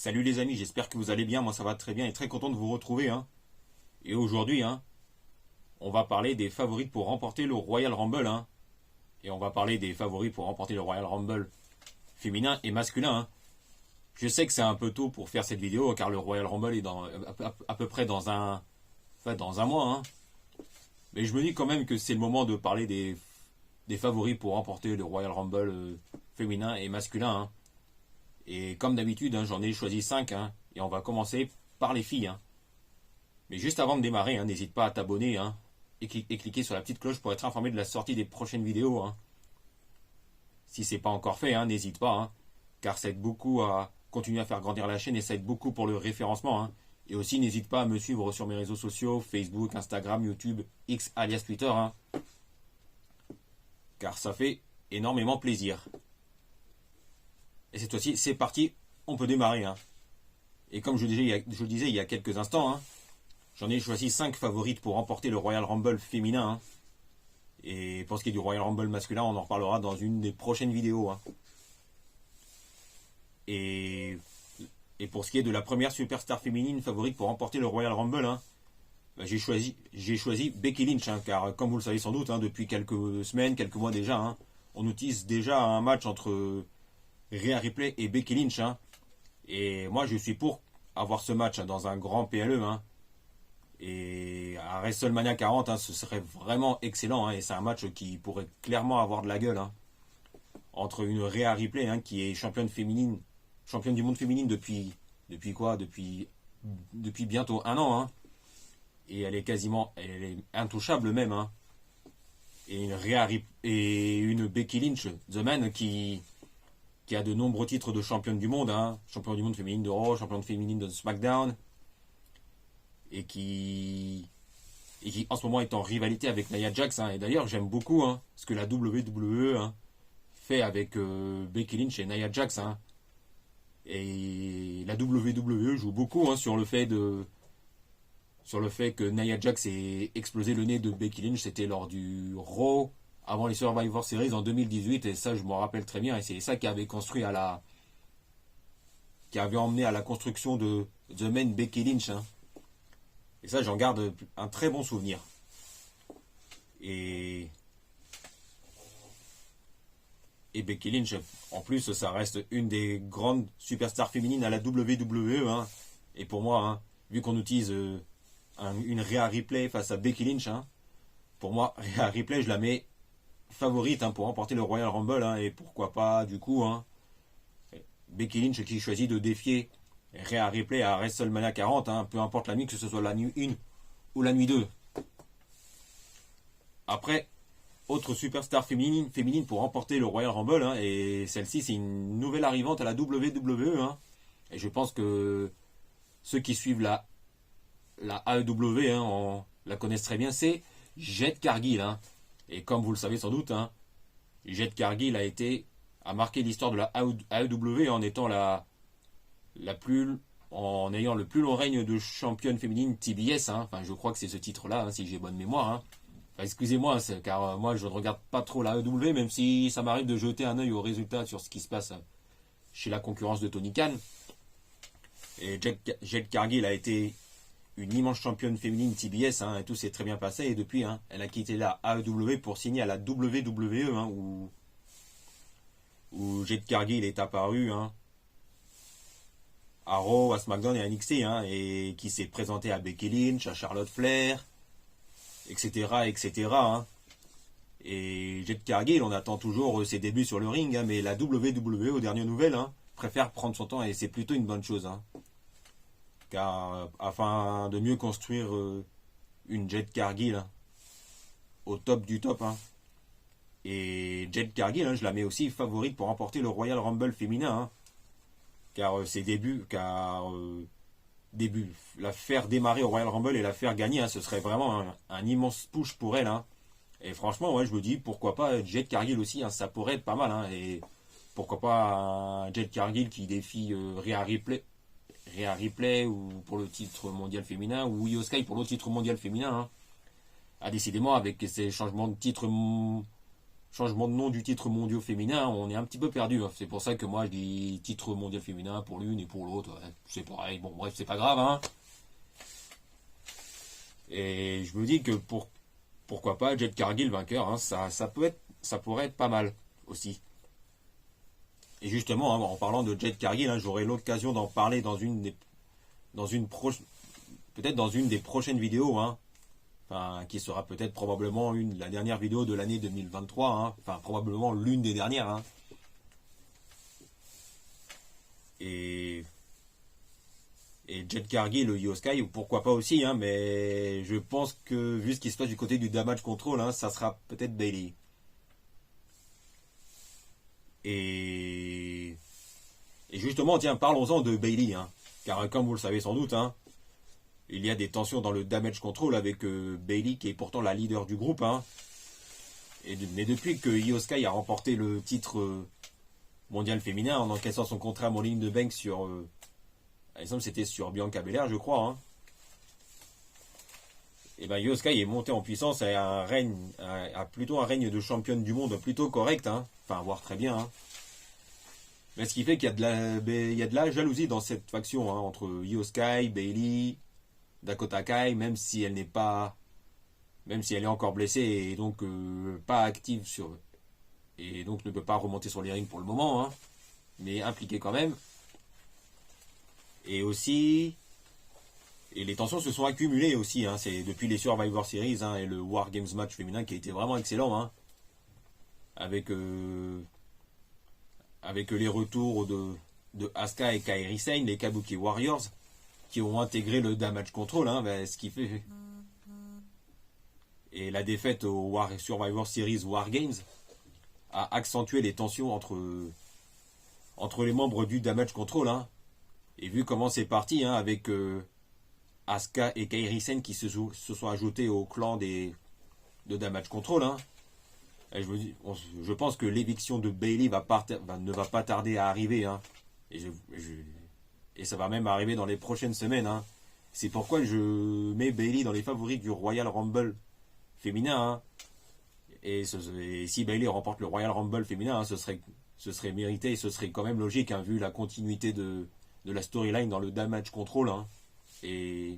Salut les amis, j'espère que vous allez bien, moi ça va très bien et très content de vous retrouver. Et aujourd'hui, on va parler des favoris pour remporter le Royal Rumble. Et on va parler des favoris pour remporter le Royal Rumble féminin et masculin. Je sais que c'est un peu tôt pour faire cette vidéo car le Royal Rumble est à peu près dans un mois. Mais je me dis quand même que c'est le moment de parler des favoris pour remporter le Royal Rumble féminin et masculin. Et comme d'habitude, j'en ai choisi 5. Et on va commencer par les filles. Mais juste avant de démarrer, n'hésite pas à t'abonner et cliquer sur la petite cloche pour être informé de la sortie des prochaines vidéos. Si c'est pas encore fait, n'hésite pas. Car ça aide beaucoup à continuer à faire grandir la chaîne et ça aide beaucoup pour le référencement. Et aussi, n'hésite pas à me suivre sur mes réseaux sociaux, Facebook, Instagram, YouTube, X alias Twitter. Car ça fait énormément plaisir. Et cette fois-ci, c'est parti, on peut démarrer. Et comme je le disais il y a quelques instants, j'en ai choisi 5 favorites pour remporter le Royal Rumble féminin. Et pour ce qui est du Royal Rumble masculin, on en reparlera dans une des prochaines vidéos. Et pour ce qui est de la première superstar féminine favorite pour remporter le Royal Rumble, j'ai choisi Becky Lynch. Car comme vous le savez sans doute, depuis quelques semaines, quelques mois déjà, on utilise déjà un match entre Rhea Ripley et Becky Lynch. Et moi je suis pour avoir ce match dans un grand PLE. Et à WrestleMania 40, ce serait vraiment excellent. Et c'est un match qui pourrait clairement avoir de la gueule. Entre une Rhea Ripley qui est championne du monde féminine depuis bientôt un an. Et elle est intouchable même. Et une Becky Lynch, The Man, qui a de nombreux titres de championne du monde, champion du monde féminine de Raw, championne féminine de SmackDown, et qui en ce moment est en rivalité avec Nia Jax. Et d'ailleurs, j'aime beaucoup ce que la WWE fait avec Becky Lynch et Nia Jax. Et la WWE joue beaucoup sur le fait que Nia Jax ait explosé le nez de Becky Lynch. C'était lors du Raw avant les Survivor Series en 2018, et ça je m'en rappelle très bien, et c'est ça qui avait emmené à la construction de The Man Becky Lynch. Et ça j'en garde un très bon souvenir. Et Becky Lynch, en plus, ça reste une des grandes superstars féminines à la WWE. Et pour moi, vu qu'on utilise une Rhea Ripley face à Becky Lynch, pour moi, Rhea Ripley, je la mets favorite pour remporter le Royal Rumble. Et pourquoi pas, du coup, Becky Lynch qui choisit de défier Rhea Ripley à WrestleMania 40, peu importe la nuit, que ce soit la nuit 1 ou la nuit 2. Après, autre superstar féminine pour remporter le Royal Rumble, et celle-ci c'est une nouvelle arrivante à la WWE. Et je pense que ceux qui suivent la AEW la connaissent très bien, c'est Jade Cargill. Et comme vous le savez sans doute, Jade Cargill a marqué l'histoire de la AEW en étant en ayant le plus long règne de championne féminine TBS. Enfin, je crois que c'est ce titre-là, si j'ai bonne mémoire. Enfin, excusez-moi, car moi je ne regarde pas trop la AEW, même si ça m'arrive de jeter un œil aux résultats sur ce qui se passe chez la concurrence de Tony Khan. Et Jade Cargill a été une immense championne féminine TBS, et tout s'est très bien passé. Et depuis, elle a quitté la AEW pour signer à la WWE, où Jade Cargill est apparu à Raw, à SmackDown et à NXT, et qui s'est présenté à Becky Lynch, à Charlotte Flair, etc. Et Jade Cargill, on attend toujours ses débuts sur le ring, mais la WWE, aux dernières nouvelles, préfère prendre son temps, et c'est plutôt une bonne chose. Car afin de mieux construire une Jade Cargill au top du top. Et Jade Cargill, je la mets aussi favorite pour remporter le Royal Rumble féminin. Car ses débuts, la faire démarrer au Royal Rumble et la faire gagner, ce serait vraiment un immense push pour elle. Et franchement, je me dis, pourquoi pas Jade Cargill aussi, ça pourrait être pas mal. Et pourquoi pas Jade Cargill qui défie Rhea Ripley ou pour le titre mondial féminin, ou Io Sky pour le titre mondial féminin. Décidément, avec ces changements de titre changement de nom du titre mondial féminin, on est un petit peu perdu. Hein. C'est pour ça que moi je dis titre mondial féminin pour l'une et pour l'autre. Ouais, c'est pareil. Bon, bref, c'est pas grave. Hein. Et je me dis que pourquoi pas Jade Cargill vainqueur, hein, ça pourrait être pas mal aussi. Et justement, hein, en parlant de Jade Cargill, hein, j'aurai l'occasion d'en parler peut-être dans une des prochaines vidéos, hein, enfin, qui sera peut-être probablement la dernière vidéo de l'année 2023, hein, enfin probablement l'une des dernières. Hein. Et Jade Cargill, le Io Sky, pourquoi pas aussi, hein, mais je pense que vu ce qui se passe du côté du damage control, hein, ça sera peut-être Bayley. Et justement, tiens, parlons-en de Bayley, hein, car comme vous le savez sans doute, hein, il y a des tensions dans le damage control avec Bayley qui est pourtant la leader du groupe. Hein, mais depuis que Io Sky a remporté le titre mondial féminin en encaissant son contrat à Money in the Bank sur... par exemple, c'était sur Bianca Belair, je crois. Hein. Et ben Io Sky est monté en puissance et a plutôt un règne de championne du monde plutôt correct, hein. Enfin, voire très bien. Hein. Mais ce qui fait qu'il y a de la jalousie dans cette faction, hein, entre Io Sky, Bayley, Dakota Kai, même si elle est encore blessée et donc pas active et donc ne peut pas remonter sur les rings pour le moment, hein, mais impliquée quand même. Et aussi, et les tensions se sont accumulées aussi, hein, c'est depuis les Survivor Series, hein, et le War Games match féminin qui a été vraiment excellent, hein, avec les retours de Asuka et Kairi Sane, les Kabuki Warriors, qui ont intégré le damage control, hein, ben, ce qui fait... Et la défaite au Survivor Series War Games a accentué les tensions entre les membres du damage control, hein. Et vu comment c'est parti, hein, avec Asuka et Kairi Sane qui se sont ajoutés au clan de damage control, hein. Et je pense que l'éviction de Bayley ne va pas tarder à arriver, hein. Et ça va même arriver dans les prochaines semaines, hein. C'est pourquoi je mets Bayley dans les favoris du Royal Rumble féminin, hein. Et si Bayley remporte le Royal Rumble féminin, hein, ce serait mérité et ce serait quand même logique, hein, vu la continuité de la storyline dans le damage control, hein. Et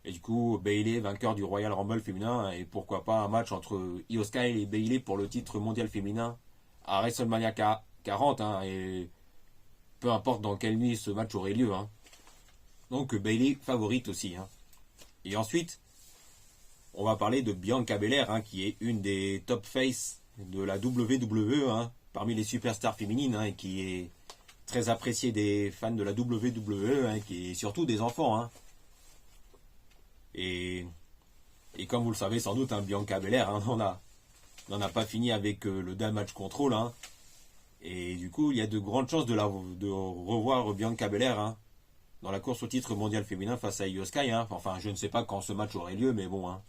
du coup, Bayley, vainqueur du Royal Rumble féminin, et pourquoi pas un match entre Io Sky et Bayley pour le titre mondial féminin à WrestleMania 40, hein, et peu importe dans quelle nuit ce match aurait lieu, hein. Donc Bayley favorite aussi, hein. Et ensuite, on va parler de Bianca Belair, hein, qui est une des top face de la WWE, hein, parmi les superstars féminines, hein, et qui est très appréciée des fans de la WWE, hein, qui est surtout des enfants, hein. Et comme vous le savez sans doute, hein, Bianca Belair, hein, n'en a pas fini avec le damage control, hein. Et du coup, il y a de grandes chances de revoir Bianca Belair, hein, dans la course au titre mondial féminin face à Io Sky, hein. Enfin, je ne sais pas quand ce match aurait lieu, mais bon, hein.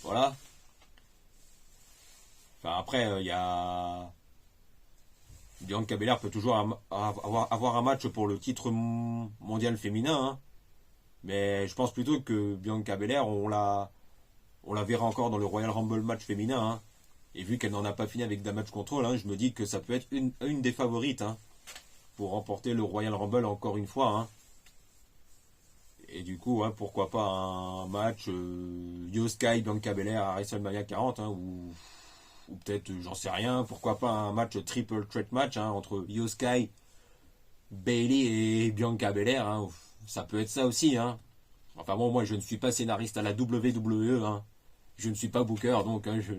Voilà. Enfin, après, il y a... Bianca Belair peut toujours avoir un match pour le titre mondial féminin, hein. Mais je pense plutôt que Bianca Belair, on la verra encore dans le Royal Rumble match féminin, hein. Et vu qu'elle n'en a pas fini avec Damage Control, hein, je me dis que ça peut être une des favorites, hein, pour remporter le Royal Rumble encore une fois, hein. Et du coup, hein, pourquoi pas un match Io Sky, Bianca Belair à WrestleMania 40, hein, ou peut-être, j'en sais rien, pourquoi pas un match triple threat match, hein, entre Io Sky, Bayley et Bianca Belair, hein. Ça peut être ça aussi, hein. Enfin bon, moi je ne suis pas scénariste à la WWE, hein. Je ne suis pas booker, donc hein, je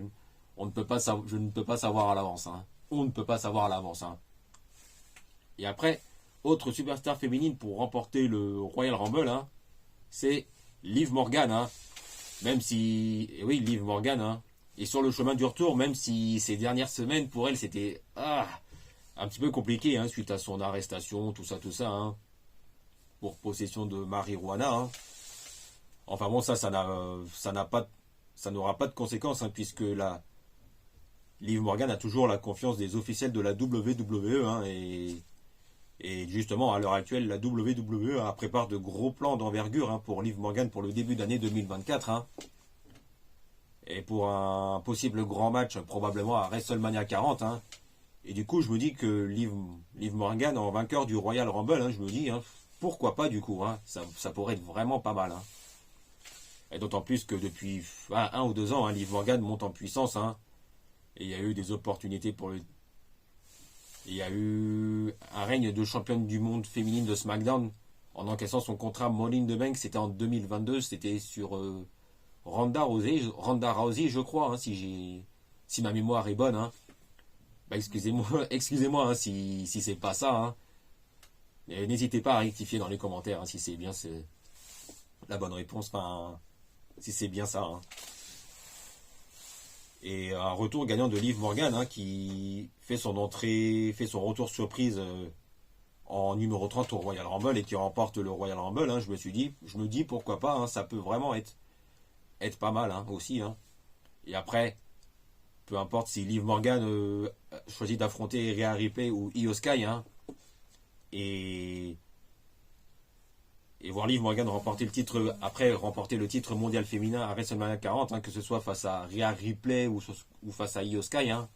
ne peux pas savoir à l'avance, hein. On ne peut pas savoir à l'avance, hein. Et après, autre superstar féminine pour remporter le Royal Rumble, hein, c'est Liv Morgan, hein. Même si... Oui, Liv Morgan, hein. Et sur le chemin du retour, même si ces dernières semaines, pour elle, c'était un petit peu compliqué, hein, suite à son arrestation, tout ça, hein, pour possession de marijuana, hein. Enfin bon, ça n'aura pas de conséquences, hein, puisque Liv Morgan a toujours la confiance des officiels de la WWE, hein, et justement, à l'heure actuelle, la WWE prépare de gros plans d'envergure, hein, pour Liv Morgan pour le début d'année 2024, hein. Et pour un possible grand match, probablement à WrestleMania 40. Hein. Et du coup, je me dis que Liv Morgan, en vainqueur du Royal Rumble, hein, je me dis, hein, pourquoi pas du coup, hein, ça pourrait être vraiment pas mal. Hein. Et d'autant plus que depuis 1 ou 2 ans, hein, Liv Morgan monte en puissance. Hein, et il y a eu des opportunités pour le... Il y a eu un règne de championne du monde féminine de SmackDown en encaissant son contrat Money in the Bank. C'était en 2022, c'était sur Ronda Rousey, je crois, hein, si ma mémoire est bonne. Hein. Bah, excusez-moi hein, si c'est pas ça. Hein. N'hésitez pas à rectifier dans les commentaires hein, si c'est bien la bonne réponse. Enfin, si c'est bien ça. Hein. Et un retour gagnant de Liv Morgan hein, qui fait son retour surprise en numéro 30 au Royal Rumble et qui remporte le Royal Rumble. Hein, je me dis pourquoi pas. Hein, ça peut vraiment être pas mal hein, aussi. Hein. Et après, peu importe si Liv Morgan choisit d'affronter Rhea Ripley ou Io Sky, hein, et voir Liv Morgan remporter le titre mondial féminin à WrestleMania 40, hein, que ce soit face à Rhea Ripley ou face à Io Sky, hein,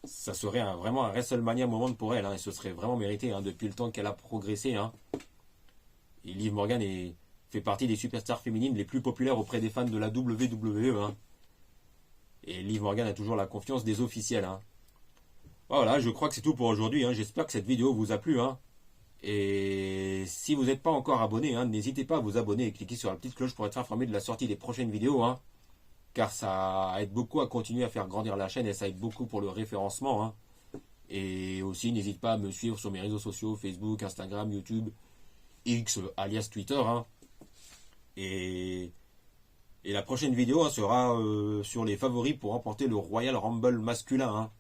ça serait vraiment un WrestleMania moment pour elle, hein, et ce serait vraiment mérité hein, depuis le temps qu'elle a progressé. Hein. Et Liv Morgan fait partie des superstars féminines les plus populaires auprès des fans de la WWE. Hein. Et Liv Morgan a toujours la confiance des officiels. Hein. Voilà, je crois que c'est tout pour aujourd'hui. Hein. J'espère que cette vidéo vous a plu. Hein. Et si vous n'êtes pas encore abonné, hein, n'hésitez pas à vous abonner et cliquer sur la petite cloche pour être informé de la sortie des prochaines vidéos. Hein. Car ça aide beaucoup à continuer à faire grandir la chaîne et ça aide beaucoup pour le référencement. Hein. Et aussi, n'hésite pas à me suivre sur mes réseaux sociaux, Facebook, Instagram, YouTube, X, alias Twitter. Hein. Et la prochaine vidéo hein, sera sur les favoris pour remporter le Royal Rumble masculin. Hein.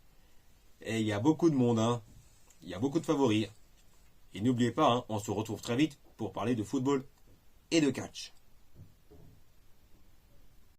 Et il y a beaucoup de monde. Hein. Il y a beaucoup de favoris. Et n'oubliez pas, hein, on se retrouve très vite pour parler de football et de catch.